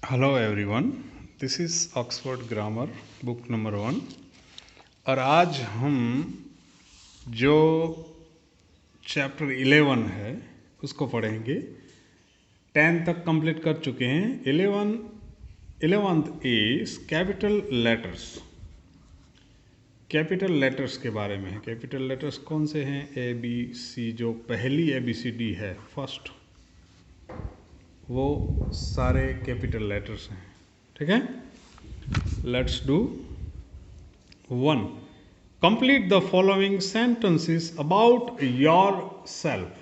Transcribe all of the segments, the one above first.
Hello everyone, this is Oxford grammar book number 1। और आज हम जो चैप्टर 11 है उसको पढ़ेंगे। 10 तक कंप्लीट कर चुके हैं। 11th is capital letters. Capital letters के बारे में है। कैपिटल लेटर्स कौन से हैं? ए बी सी, जो पहली ABCD है फर्स्ट, वो सारे कैपिटल लेटर्स हैं। ठीक है, let's do 1. Complete the following sentences about your self.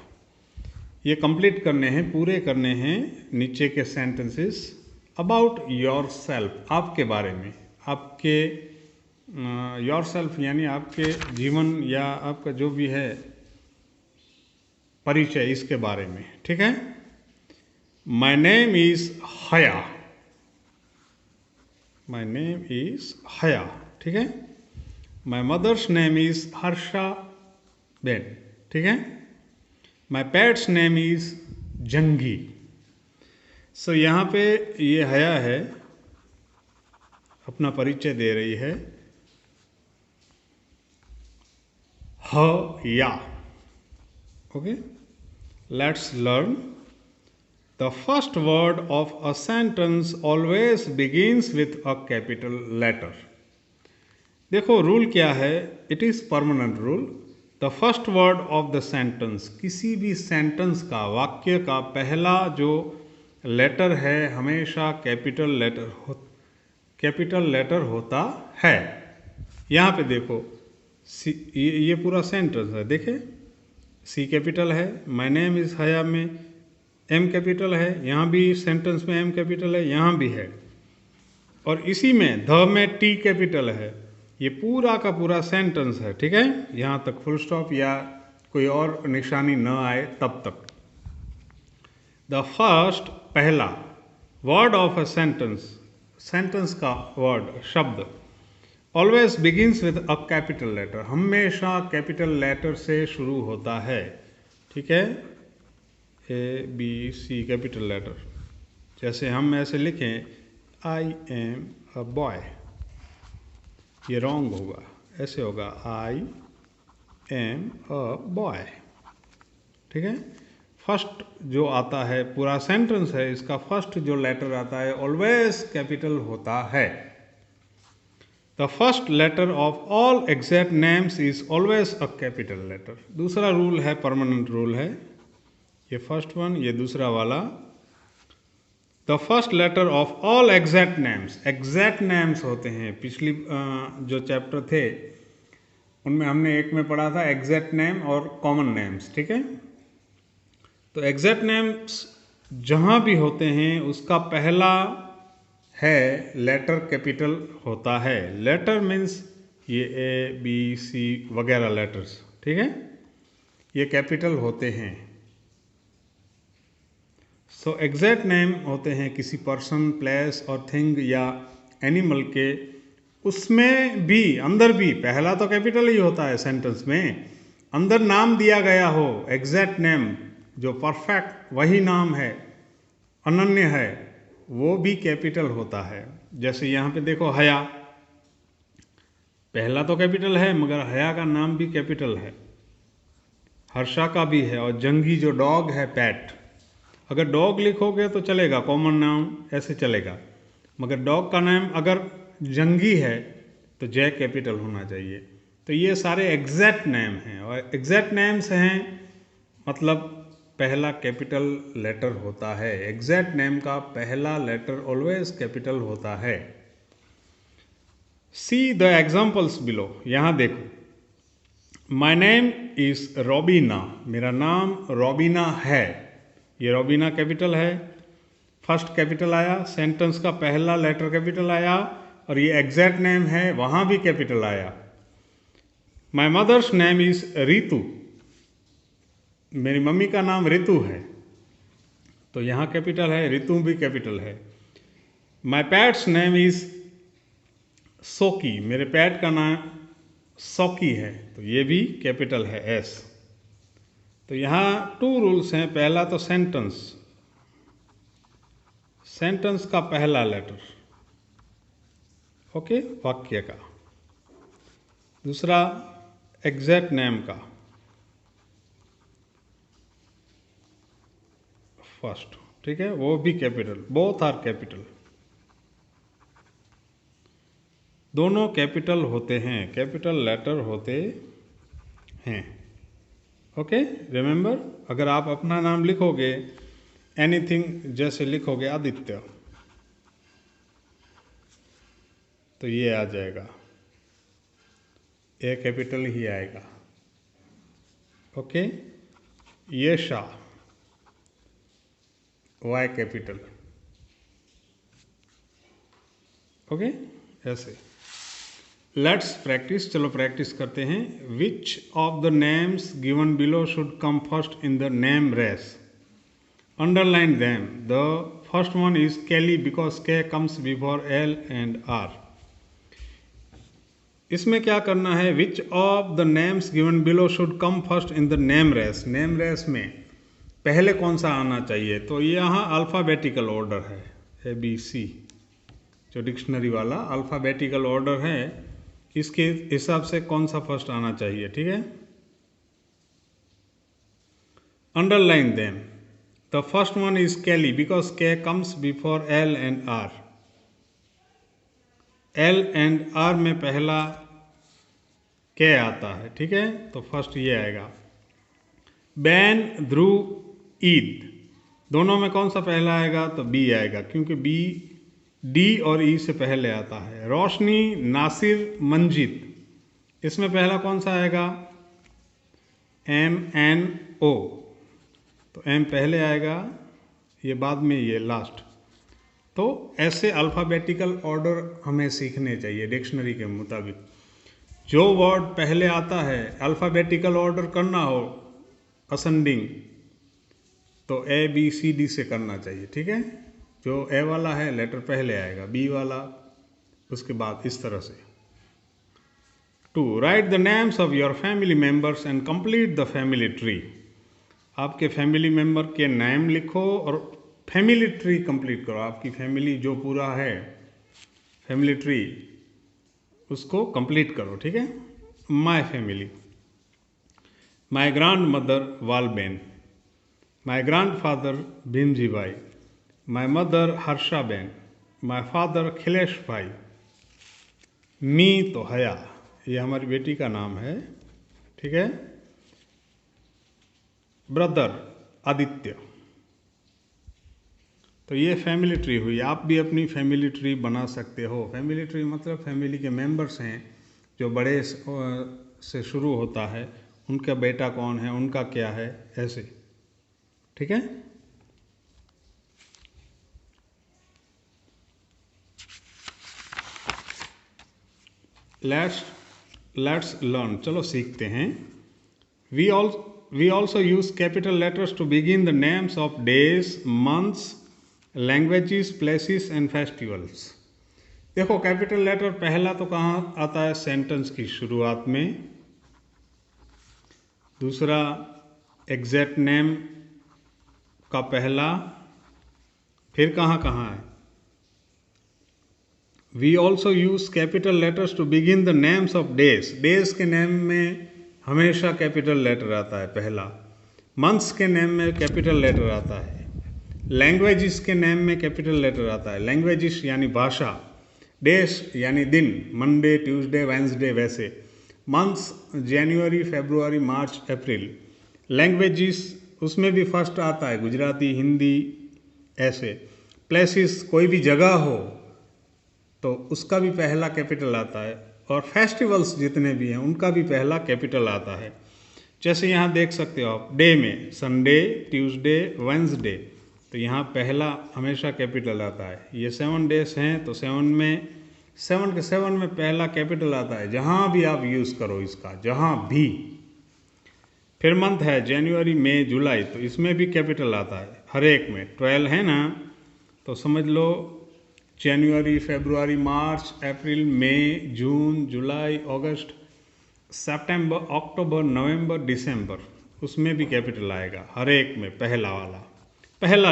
ये कंप्लीट करने हैं, पूरे करने हैं नीचे के सेंटेंसेस अबाउट योर सेल्फ, आपके बारे में। आपके योर सेल्फ यानी आपके जीवन या आपका जो भी है परिचय, इसके बारे में। ठीक है, माई नेम इज हया। My name is Haya. ठीक है, my mother's name is Harsha ben. ठीक है, my pet's name is Jangi. So यहाँ पे ये हया है, अपना परिचय दे रही है, ह या। Okay, let's learn. The first word of a sentence always begins with a capital letter. देखो रूल क्या है, it is permanent rule. The first word of the sentence, किसी भी सेंटेंस का, वाक्य का पहला जो लेटर है हमेशा कैपिटल लेटर होता है। यहाँ पे देखो ये पूरा सेंटेंस है, देखे सी कैपिटल है, माय नेम इज हया में एम कैपिटल है, यहाँ भी सेंटेंस में एम कैपिटल है, यहाँ भी है, और इसी में ध में टी कैपिटल है। ये पूरा का पूरा सेंटेंस है। ठीक है, यहाँ तक फुल स्टॉप या कोई और निशानी न आए तब तक। द फर्स्ट, पहला word of a sentence, sentence का वर्ड, शब्द, always begins with a capital letter, हमेशा कैपिटल लेटर से शुरू होता है। ठीक है, ABC कैपिटल लेटर। जैसे हम ऐसे लिखें आई एम अ बॉय, ये रॉन्ग होगा, ऐसे होगा आई एम अ बॉय। ठीक है, फर्स्ट जो आता है, पूरा सेंटेंस है, इसका फर्स्ट जो लेटर आता है ऑलवेज कैपिटल होता है। The first letter of all exact names is always a capital letter. दूसरा रूल है, परमानेंट रूल है, ये फर्स्ट वन, ये दूसरा वाला। The first letter of all exact names, exact names होते हैं, पिछली जो चैप्टर थे उनमें हमने एक में पढ़ा था एग्जैक्ट नेम और कॉमन नेम्स। ठीक है, तो एग्जैक्ट नेम्स जहाँ भी होते हैं उसका पहला है लेटर कैपिटल होता है। लेटर मीन्स ये ABC वगैरह लेटर्स। ठीक है, ये कैपिटल होते हैं। सो एग्जैक्ट नेम होते हैं किसी पर्सन, प्लेस और थिंग या एनिमल के, उसमें भी, अंदर भी पहला तो कैपिटल ही होता है सेंटेंस में, अंदर नाम दिया गया हो, एग्जैक्ट नेम जो परफेक्ट वही नाम है, अनन्य है, वो भी कैपिटल होता है। जैसे यहाँ पे देखो हया, पहला तो कैपिटल है मगर हया का नाम भी कैपिटल है, हर्षा का भी है, और जंगी जो डॉग है, पेट, अगर डॉग लिखोगे तो चलेगा, कॉमन नाम ऐसे चलेगा, मगर डॉग का नाम अगर जंगी है तो जय कैपिटल होना चाहिए। तो ये सारे एग्जैक्ट नेम हैं, और एग्जैक्ट नेम्स हैं मतलब पहला कैपिटल लेटर होता है। एग्जैक्ट नेम का पहला लेटर ऑलवेज कैपिटल होता है। सी द एग्जाम्पल्स बिलो, यहाँ देखो, माई नेम इज रॉबिना, मेरा नाम रॉबिना है, ये रॉबिना कैपिटल है, फर्स्ट कैपिटल आया, सेंटेंस का पहला लेटर कैपिटल आया, और ये एग्जैक्ट नेम है, वहाँ भी कैपिटल आया। My mother's name is Ritu, मेरी मम्मी का नाम रितु है, तो यहाँ कैपिटल है, रितु भी कैपिटल है। माई पेट्स नेम इज सोकी, मेरे पेट का नाम सौकी है, तो ये भी कैपिटल है, एस। तो यहाँ 2 रूल्स हैं। पहला तो सेंटेंस सेंटेंस का पहला लेटर, ओके, वाक्य का। दूसरा एग्जैक्ट नेम का फर्स्ट, ठीक है, वो भी कैपिटल, बोथ आर कैपिटल, दोनों कैपिटल होते हैं, कैपिटल लेटर होते हैं, ओके। रिमेंबर, अगर आप अपना नाम लिखोगे एनीथिंग, जैसे लिखोगे आदित्य, तो ये आ जाएगा, ए कैपिटल ही आएगा, okay. Yasha, Y capital, okay, ऐसे। लेट्स प्रैक्टिस, चलो प्रैक्टिस करते हैं। Which of the names given below should come first in the name race? Underline them. The first one is Kelly because K comes before L and R. इसमें क्या करना है? Which of the names given below should come first in the name race. Name race में पहले कौन सा आना चाहिए? तो यहाँ अल्फ़ाबेटिकल ऑर्डर है, ए बी सी, जो डिक्शनरी वाला अल्फ़ाबेटिकल ऑर्डर है, इसके हिसाब से कौन सा फर्स्ट आना चाहिए, ठीक है। Underline them. The first one is Kelly because K comes before L and R. L and R में पहला के आता है, ठीक है, तो फर्स्ट ये आएगा। बैन, ध्रुव, ईद, दोनों में कौन सा पहला आएगा? तो बी आएगा, क्योंकि बी डी और ई से पहले आता है। रोशनी, नासिर, मंजित, इसमें पहला कौन सा आएगा? एम एन ओ, तो एम पहले आएगा, ये बाद में, ये लास्ट। तो ऐसे अल्फ़ाबेटिकल ऑर्डर हमें सीखने चाहिए डिक्शनरी के मुताबिक। जो वर्ड पहले आता है, अल्फ़ाबेटिकल ऑर्डर करना हो असेंडिंग, तो ए बी सी डी से करना चाहिए, ठीक है। जो ए वाला है लेटर पहले आएगा, बी वाला उसके बाद, इस तरह से। 2. Right the names of your family members and complete the family tree. आपके फैमिली मेम्बर के नाम लिखो और फैमिली ट्री कंप्लीट करो। आपकी फैमिली जो पूरा है, फैमिली ट्री, उसको कंप्लीट करो, ठीक है। My family, my grandmother Walben, my grandfather Bhimji bhai, my mother Harsha ben, my father Khilesh bhai. मी तो हया, ये हमारी बेटी का नाम है, ठीक है। ब्रदर आदित्य। तो ये फैमिली ट्री हुई। आप भी अपनी फैमिली ट्री बना सकते हो। फैमिली ट्री मतलब फैमिली के मेंबर्स हैं, जो बड़े से शुरू होता है, उनका बेटा कौन है, उनका क्या है, ऐसे, ठीक है। लेट्स लर्न, चलो सीखते हैं। We also use capital letters to begin the names of days, months, languages, places and festivals. देखो, कैपिटल लेटर पहला तो कहाँ आता है? सेंटेंस की शुरुआत में। दूसरा एग्जैक्ट नेम का पहला, फिर कहाँ कहाँ है? We also use capital letters to begin the names of days. Days के नेम में हमेशा कैपिटल लेटर आता है पहला। मंथ्स के नेम में कैपिटल लेटर आता है। लैंग्वेजेस के नेम में कैपिटल लेटर आता है। लैंग्वेजेस यानी भाषा, डेज यानी दिन, मंडे, ट्यूसडे, वेंसडे, वैसे। मंथ्स जनवरी, फरवरी, मार्च, अप्रैल। लैंग्वेजेस उसमें भी फर्स्ट आता है गुजराती, हिंदी, ऐसे। प्लेसेस, कोई भी जगह हो तो उसका भी पहला कैपिटल आता है। और फेस्टिवल्स जितने भी हैं उनका भी पहला कैपिटल आता है। जैसे यहाँ देख सकते हो आप, डे में संडे, ट्यूसडे, वेंसडे, तो यहाँ पहला हमेशा कैपिटल आता है। ये 7 डेज हैं तो 7 में 7 के 7 में पहला कैपिटल आता है, जहाँ भी आप यूज़ करो इसका, जहाँ भी। फिर मंथ है जनवरी, मई, जुलाई, तो इसमें भी कैपिटल आता है हर एक में। 12 है ना, तो समझ लो जनवरी, फरवरी, मार्च, अप्रैल, मई, जून, जुलाई, अगस्त, सितंबर, अक्टूबर, नवंबर, दिसंबर, उसमें भी कैपिटल आएगा हर एक में, पहला वाला। पहला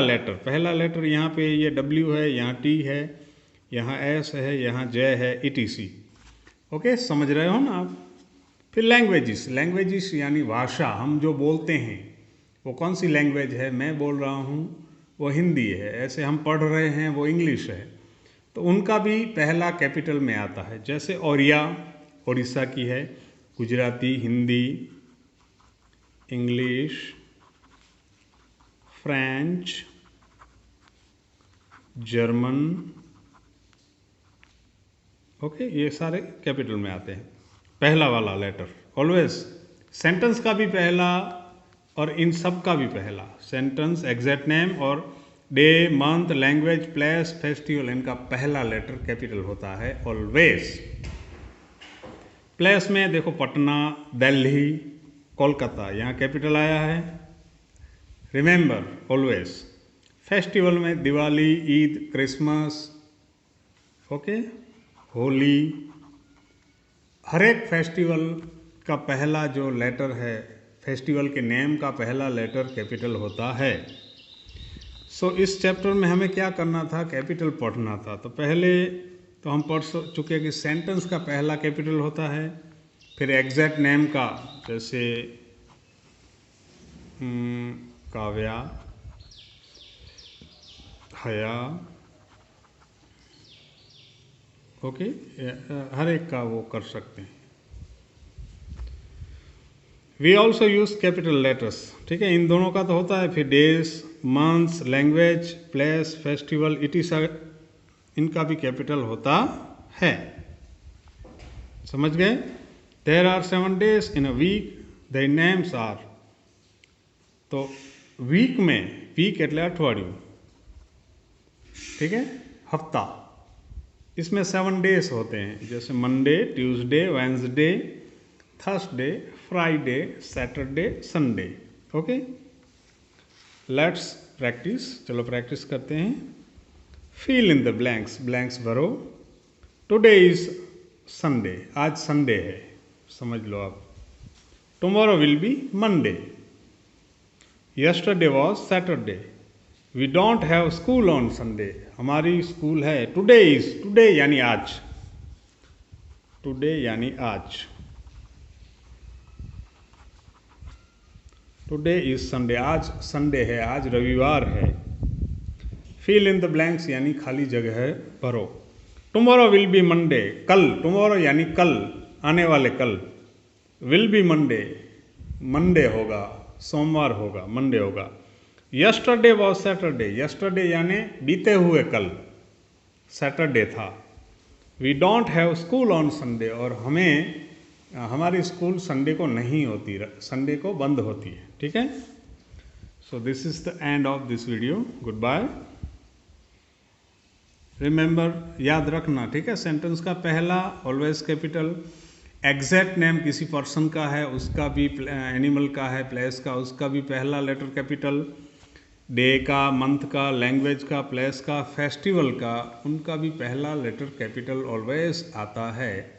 लेटर यहाँ पे ये W है, यहाँ T है, यहाँ S है, यहाँ J है, ETC। ओके, समझ रहे हो ना आप। फिर लैंग्वेजेस यानी भाषा, हम जो बोलते हैं वो कौन सी लैंग्वेज है। मैं बोल रहा हूँ वो हिंदी है, ऐसे हम पढ़ रहे हैं वो इंग्लिश है, तो उनका भी पहला कैपिटल में आता है। जैसे ओरिया उड़ीसा की है, Gujarati, Hindi, English, French, German, okay, ये सारे कैपिटल में आते हैं। पहला वाला लेटर ऑलवेज। सेंटेंस का भी पहला और इन सब का भी पहला। सेंटेंस, एग्जैक्ट नेम और day, month, language, place, festival, इनका पहला लेटर कैपिटल होता है ऑलवेज। प्लेस में देखो पटना, दिल्ली, कोलकाता, यहाँ कैपिटल आया है, रिमेंबर ऑलवेज। फेस्टिवल में दिवाली, ईद, क्रिसमस, ओके, होली, हर एक फेस्टिवल का पहला जो लेटर है, फेस्टिवल के नेम का पहला लेटर कैपिटल होता है। सो इस चैप्टर में हमें क्या करना था, कैपिटल पढ़ना था। तो पहले तो हम पढ़ चुके कि सेंटेंस का पहला कैपिटल होता है, फिर एग्जैक्ट नेम का, जैसे काव्या, हया, ओके, हर एक का वो कर सकते हैं। We also use capital letters, ठीक है, इन दोनों का तो होता है। फिर days, months, language, place, festival, इनका भी कैपिटल होता है। समझ गए। There are 7 days in a week, their names are. तो वीक में, वीक એટલે અઠવાડિયું, ठीक है, हफ्ता, इसमें 7 days होते हैं, जैसे Monday, Tuesday, Wednesday, Thursday, Friday, Saturday, Sunday. Okay, let's practise. चलो प्रैक्टिस करते हैं। Fill in the blanks, blanks भरो। टुडे इज संडे, आज संडे है, समझ लो आप। Tomorrow will be Monday. Yesterday was Saturday. We don't have school on Sunday, हमारी स्कूल है। टुडे इज, टुडे यानी आज, टुडे यानी आज। टुडे इज संडे, आज संडे है, आज रविवार है। फिल इन द ब्लैंक्स यानी खाली जगह भरो। टुमारो विल बी मंडे, कल, टुमारो यानी कल, आने वाले कल। विल बी मंडे, मंडे होगा, सोमवार होगा, मंडे होगा। यस्टरडे वॉज सैटरडे, यस्टरडे यानी बीते हुए कल, सैटरडे था। We don't have school on Sunday, और हमारी स्कूल संडे को नहीं होती, संडे को बंद होती है, ठीक है। So this is the end of this video. Goodbye. Remember, याद रखना, ठीक है, सेंटेंस का पहला ऑलवेज कैपिटल, एग्जैक्ट नेम किसी पर्सन का है उसका भी, एनिमल का है, प्लेस का, उसका भी पहला लेटर कैपिटल, डे का, मंथ का, लैंग्वेज का, प्लेस का, फेस्टिवल का, उनका भी पहला लेटर कैपिटल ऑलवेज आता है।